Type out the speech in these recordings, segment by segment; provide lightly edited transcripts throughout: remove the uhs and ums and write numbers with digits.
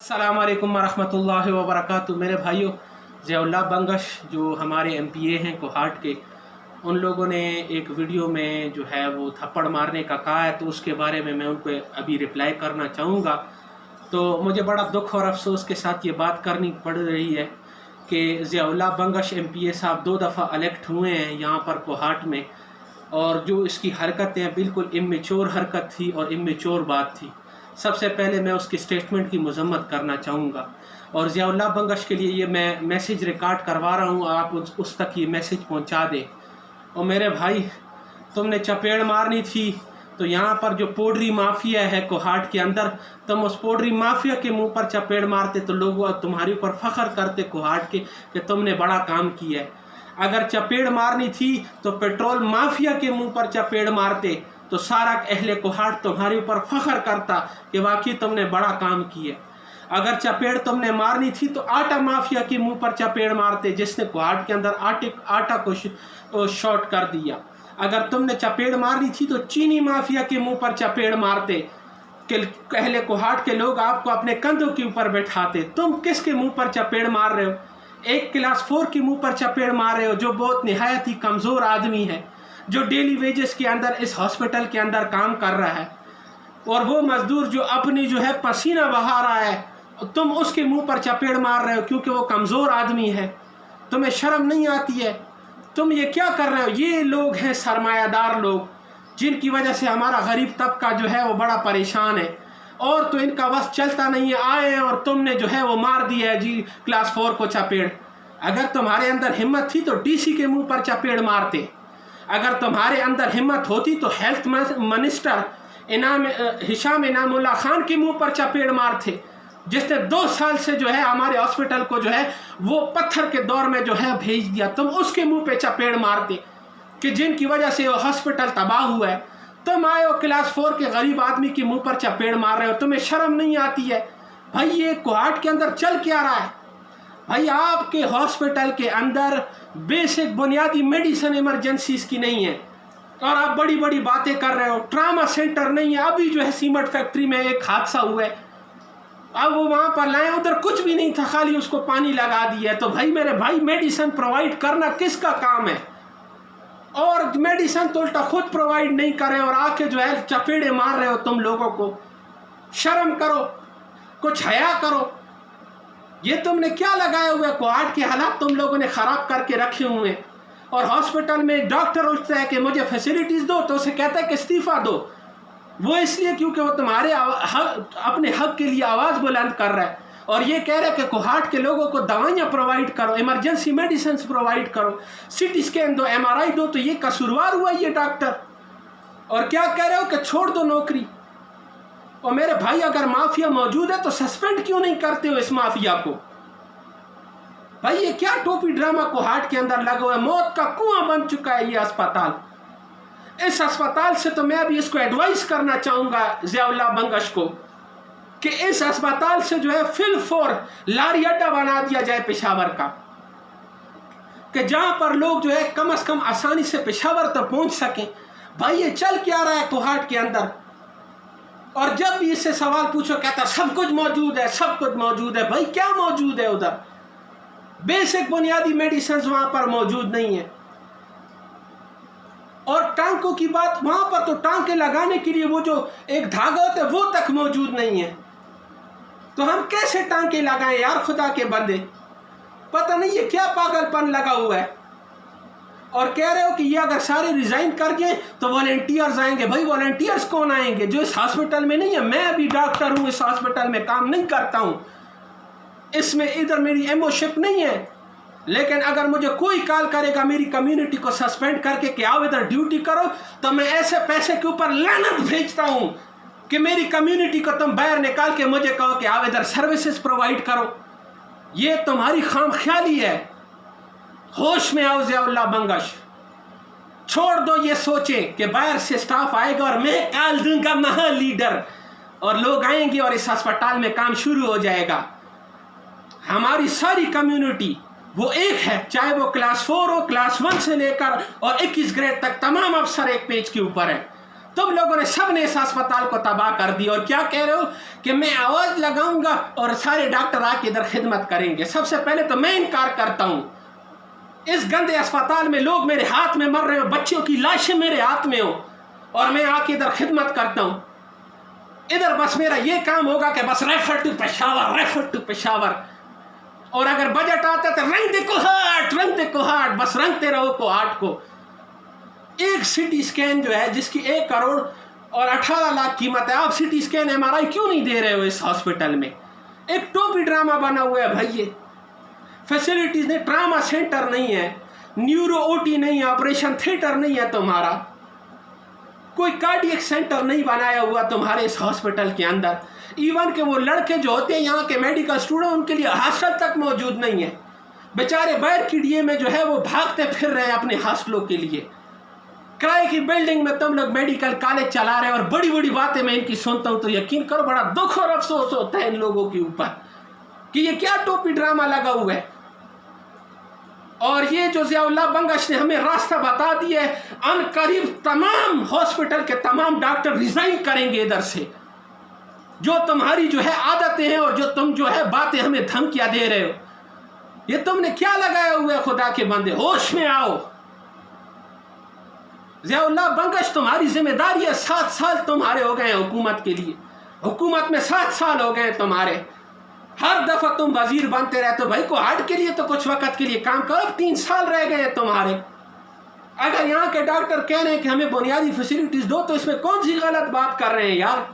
अस्सलाम वालेकुम वरहमतुल्लाहि वबरकातुहू। मेरे भाइयों, ज़ियाउल्लाह बंगश जो हमारे MPA हैं कोहाट के, उन लोगों ने एक वीडियो में जो है वो थप्पड़ मारने का कहा है, तो उसके बारे में मैं उनको अभी रिप्लाई करना चाहूँगा। तो मुझे बड़ा दुख और अफसोस के साथ ये बात करनी पड़ रही है कि ज़ियाउल्लाह बंगश MPA साहब 2 दफ़ा इलेक्ट हुए हैं यहाँ पर कोहाट में, और जो इसकी हरकतें बिल्कुल इमेच्योर हरकत थी और इमेच्योर बात थी। सबसे पहले मैं उसकी स्टेटमेंट की मजम्मत करना चाहूँगा, और ज़ियाउल्लाह बंगश के लिए ये मैं मैसेज रिकॉर्ड करवा रहा हूँ, आप उस तक ये मैसेज पहुँचा दें। और मेरे भाई, तुमने चपेड़ मारनी थी तो यहाँ पर जो पोड्री माफिया है कोहाट के अंदर, तुम उस पोड्री माफिया के मुंह पर चपेड़ मारते तो लोग तुम्हारे ऊपर फ़ख्र करते कोहाट के कि तुमने बड़ा काम किया है। अगर चपेड़ मारनी थी तो पेट्रोल माफिया के मुंह पर चपेड़ मारते तो सारा अहले कोहाट तुम्हारे ऊपर फ़ख्र करता कि वाकई तुमने बड़ा काम किया। अगर चपेड़ तुमने मारनी थी तो आटा माफिया के मुंह पर चपेड़ मारते, जिसने कोहाट के अंदर आटा को शॉर्ट कर दिया। अगर तुमने चपेड़ मारनी थी तो चीनी माफिया के मुंह पर चपेड़ मारते कि अहले कोहाट के लोग आपको अपने कंधों के ऊपर बैठाते। तुम किसके मुंह पर चपेड़ मार रहे हो? एक क्लास 4 के मुंह पर चपेड़ मार रहे हो, जो बहुत निहायत ही कमज़ोर आदमी है, जो डेली वेजेस के अंदर इस हॉस्पिटल के अंदर काम कर रहा है, और वो मजदूर जो अपनी जो है पसीना बहा रहा है, तुम उसके मुंह पर चपेड़ मार रहे हो क्योंकि वो कमज़ोर आदमी है। तुम्हें शर्म नहीं आती है? तुम ये क्या कर रहे हो? ये लोग हैं सरमायादार लोग, जिनकी वजह से हमारा गरीब तबका जो है वो बड़ा परेशान है, और तो इनका बस चलता नहीं है। आए और तुमने जो है वो मार दिया है जी क्लास 4 को चपेड़। अगर तुम्हारे अंदर हिम्मत थी तो DC के मुंह पर चपेड़ मारते। अगर तुम्हारे अंदर हिम्मत होती तो health minister Hisham Inamullah Khan के मुंह पर चपेड़ मारते, जिसने 2 साल से जो है हमारे हॉस्पिटल को जो है वो पत्थर के दौर में जो है भेज दिया। तुम उसके मुंह पे चपेड़ मारते कि जिनकी वजह से वो हॉस्पिटल तबाह हुआ है। तुम आए हो क्लास 4 के गरीब आदमी के मुंह पर चपेड़ मार रहे हो। तुम्हें शर्म नहीं आती है? भाई, ये कोहाट के अंदर चल क्या रहा है? भाई, आपके हॉस्पिटल के अंदर बेसिक बुनियादी मेडिसिन इमरजेंसीज की नहीं है, और आप बड़ी बड़ी बातें कर रहे हो। ट्रामा सेंटर नहीं है। अभी जो है सीमेंट फैक्ट्री में एक हादसा हुआ है, अब वो वहाँ पर लाए, उधर कुछ भी नहीं था, खाली उसको पानी लगा दिया। तो भाई मेरे भाई, मेडिसिन प्रोवाइड करना किसका काम है? और मेडिसिन तो उल्टा खुद प्रोवाइड नहीं करे और आके जो है चपेड़े मार रहे हो। तुम लोगों को शर्म करो, कुछ हया करो। ये तुमने क्या लगाया हुआ है? कोहाट के हालात तुम लोगों ने ख़राब करके रखे हुए हैं। और हॉस्पिटल में डॉक्टर उठता है कि मुझे फैसिलिटीज़ दो, तो उसे कहता है कि इस्तीफ़ा दो। वो इसलिए क्योंकि वो तुम्हारे अपने हक के लिए आवाज़ बुलंद कर रहा है, और ये कह रहा है कि कोहाट के लोगों को दवाइयाँ प्रोवाइड करो, इमरजेंसी मेडिसिन प्रोवाइड करो, CT स्कैन दो, MRI दो। तो ये कसूरवार हुआ ये डॉक्टर? और क्या कह रहे हो कि छोड़ दो नौकरी? और मेरे भाई, अगर माफिया मौजूद है तो सस्पेंड क्यों नहीं करते हो इस माफिया को? भाई, ये क्या टोपी ड्रामा कोहाट के अंदर लगा हुआ है? मौत का कुआं बन चुका है ये अस्पताल। इस अस्पताल से तो मैं अभी इसको एडवाइस करना चाहूँगा ज़ियाउल्लाह बंगश को कि इस अस्पताल से जो है फिल फोर लारी अड्डा बना दिया जाए पेशावर का, कि जहाँ पर लोग जो है कम से कम आसानी से पेशावर तक पहुँच सकें। भाई, ये चल क्या रहा है कोहाट के अंदर? और जब भी इससे सवाल पूछो कहता सब कुछ मौजूद है, सब कुछ मौजूद है। भाई, क्या मौजूद है उधर? बेसिक बुनियादी मेडिसिन वहाँ पर मौजूद नहीं है। और टांकों की बात, वहाँ पर तो टांके लगाने के लिए वो जो एक धागा होता है वो तक मौजूद नहीं है। तो हम कैसे टांके लगाएं यार, खुदा के बंदे? पता नहीं ये क्या पागलपन लगा हुआ है। और कह रहे हो कि ये अगर सारे रिजाइन कर गए तो वॉलंटियर्स आएंगे। भाई, वॉलंटियर्स कौन आएंगे जो इस हॉस्पिटल में नहीं है? मैं अभी डॉक्टर हूँ, इस हॉस्पिटल में काम नहीं करता हूँ, इसमें इधर मेरी एमओशिप नहीं है। लेकिन अगर मुझे कोई कॉल करेगा मेरी कम्युनिटी को सस्पेंड करके कि आओ इधर ड्यूटी करो, तो मैं ऐसे पैसे के ऊपर लानत भेजता हूँ कि मेरी कम्युनिटी को तुम बाहर निकाल के मुझे कहो कि आओ इधर सर्विसेज प्रोवाइड करो। ये तुम्हारी खामख्याली है। होश में आओ ज़ियाउल्लाह बंगश। छोड़ दो ये सोचे कि बाहर से स्टाफ आएगा और मैं कॉल दूंगा महा लीडर, और लोग आएंगे और इस अस्पताल में काम शुरू हो जाएगा। हमारी सारी कम्युनिटी वो एक है, चाहे वो क्लास 4 हो, क्लास 1 से लेकर और 21 ग्रेड तक तमाम अफसर एक पेज के ऊपर है। तुम लोगों ने सब ने इस अस्पताल को तबाह कर दिया और क्या कह रहे हो कि मैं आवाज़ लगाऊंगा और सारे डॉक्टर आके इधर खिदमत करेंगे। सबसे पहले तो मैं इनकार करता हूँ। इस गंदे अस्पताल में लोग मेरे हाथ में मर रहे हो, बच्चों की लाशें मेरे हाथ में हो और मैं आके इधर खिदमत करता हूँ। इधर बस मेरा ये काम होगा कि बस refer to Peshawar, refer to Peshawar. और अगर बजट आता तो रंग दे कोहाट, रंग दे कोहाट, बस रंगते रहो कोहाट को। एक सिटी स्कैन जो है जिसकी 1 करोड़ और 18 लाख कीमत है, आप सिटी स्कैन MRI क्यों नहीं दे रहे हो इस हॉस्पिटल में? एक टोपी ड्रामा बना हुआ है भाई। ये फैसिलिटीज नहीं, ट्रामा सेंटर नहीं है, न्यूरो OT नहीं है, ऑपरेशन थिएटर नहीं है तुम्हारा, कोई कार्डियक सेंटर नहीं बनाया हुआ तुम्हारे इस हॉस्पिटल के अंदर। इवन के वो लड़के जो होते हैं यहाँ के मेडिकल स्टूडेंट, उनके लिए हॉस्टल तक मौजूद नहीं है। बेचारे बाहर कीड़िए में जो है वो भागते फिर रहे हैं अपने हॉस्टलों के लिए। किराए की बिल्डिंग में तुम लोग मेडिकल कॉलेज चला रहे हैं और बड़ी बड़ी बातें मैं इनकी सुनता हूँ तो यकीन करो बड़ा दुख और अफसोस होता है इन लोगों के ऊपर कि ये क्या टोपी ड्रामा लगा हुआ है। और ये जो ज़ियाउल्लाह बंगश ने हमें रास्ता बता दिया है, अनकरीब तमाम हॉस्पिटल के तमाम डॉक्टर रिजाइन करेंगे इधर से। जो तुम्हारी जो है आदतें हैं और जो तुम जो है बातें हमें धमकियां दे रहे हो, ये तुमने क्या लगाया हुआ है? खुदा के बंदे होश में आओ। ज़ियाउल्लाह बंगश तुम्हारी जिम्मेदारी है। 7 साल तुम्हारे हो गए हैं हुकूमत के लिए, हुकूमत में 7 साल हो गए तुम्हारे। हर दफा तुम वजीर बनते रहते हो। भाई को हार्ट के लिए तो कुछ वक्त के लिए काम करो, 3 साल रह गए हैं तुम्हारे। अगर यहाँ के डॉक्टर कह रहे हैं कि हमें बुनियादी फैसिलिटीज दो तो इसमें कौन सी गलत बात कर रहे हैं यार?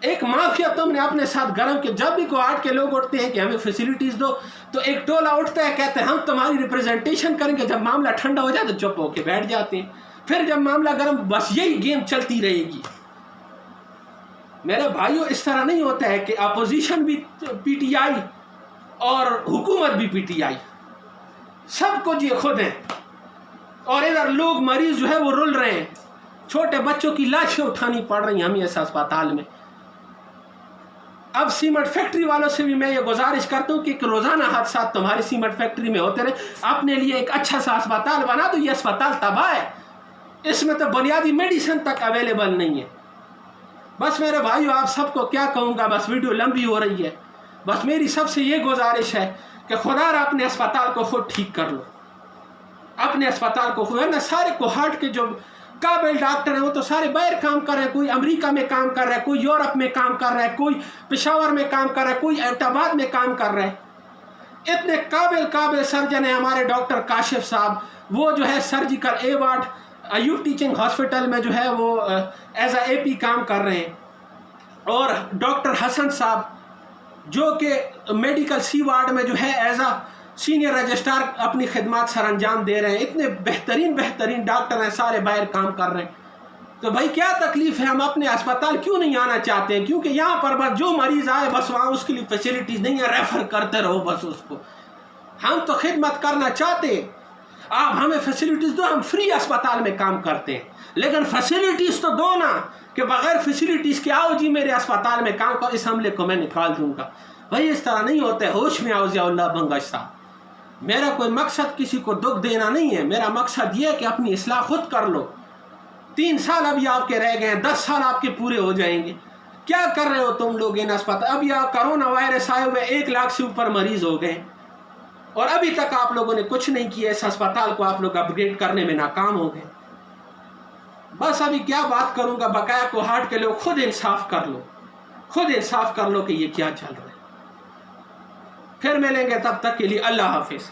एक माफिया तुमने अपने साथ गरम के, जब भी कोहाट के लोग उठते हैं कि हमें फैसिलिटीज दो तो एक टोला उठता है, कहते हैं हम तुम्हारी रिप्रेजेंटेशन करेंगे। जब मामला ठंडा हो जाए तो चुप होके बैठ जाते हैं। फिर जब मामला गर्म, बस यही गेम चलती रहेगी। मेरे भाइयों, इस तरह नहीं होता है कि अपोजिशन भी PTI और हुकूमत भी PTI, सब कुछ ये खुद हैं। और इधर लोग मरीज जो है वो रुल रहे हैं, छोटे बच्चों की लाशें उठानी पड़ रही हैं हमें इस अस्पताल में। अब सीमेंट फैक्ट्री वालों से भी मैं ये गुजारिश करता हूँ कि रोज़ाना हादसा तुम्हारी सीमेंट फैक्ट्री में होते रहे। अपने लिए एक अच्छा सा अस्पताल बना दो। ये अस्पताल तबाह है, इसमें तो बुनियादी मेडिसिन तक अवेलेबल नहीं है। बस मेरे भाइयों, आप सबको क्या कहूँगा, बस वीडियो लंबी हो रही है। बस मेरी सबसे ये गुजारिश है कि खुदा अपने अस्पताल को खुद ठीक कर लो। अपने अस्पताल को खुद ना, सारे कोहाट के जो काबिल डॉक्टर हैं वो तो सारे बाहर काम कर रहे हैं। कोई अमेरिका में काम कर रहा है, कोई यूरोप में काम कर रहा है, कोई पेशावर में काम कर रहा है, कोई एबटाबाद में काम कर रहा है। इतने काबिल सर्जन है हमारे डॉक्टर काशिफ साहब, वो जो है surgical ward Ayub teaching hospital में जो है वो एज ए AP काम कर रहे हैं। और डॉक्टर हसन साहब जो कि मेडिकल C वार्ड में जो है एज आ सीनियर रजिस्ट्रार अपनी खिदमत सर अंजाम दे रहे हैं। इतने बेहतरीन डॉक्टर हैं, सारे बाहर काम कर रहे हैं। तो भाई क्या तकलीफ़ है? हम अपने अस्पताल क्यों नहीं आना चाहते हैं? क्योंकि यहाँ पर बस जो मरीज़ आए बस वहाँ उसके लिए फैसिलिटीज़ नहीं है, रेफ़र करते रहो बस उसको। हम तो खिदमत करना चाहते हैं, आप हमें फैसिलिटीज़ दो, हम फ्री अस्पताल में काम करते हैं। लेकिन फैसिलिटीज़ तो दो ना, कि बग़ैर फैसिलिटीज़ के आओ जी मेरे अस्पताल में काम करो, इस हमले को मैं निकाल दूँगा। भाई इस तरह नहीं होता है। होश में आओ ज़ियाउल्लाह बंगश साहब। मेरा कोई मकसद किसी को दुख देना नहीं है, मेरा मकसद ये है कि अपनी इस्लाह खुद कर लो। 3 साल अभी आपके रह गए हैं, 10 साल आपके पूरे हो जाएंगे। क्या कर रहे हो तुम लोग इन अस्पताल? अभी कोरोना वायरस आए हुए 1 लाख से ऊपर मरीज हो गए और अभी तक आप लोगों ने कुछ नहीं किया। इस अस्पताल को आप लोग अपग्रेड करने में नाकाम हो गए। बस अभी क्या बात करूंगा, बकाया कोहाट के लोग खुद इंसाफ कर लो, खुद इंसाफ कर लो कि ये क्या चल रहा है। फिर मिलेंगे, तब तक के लिए अल्लाह हाफिज़।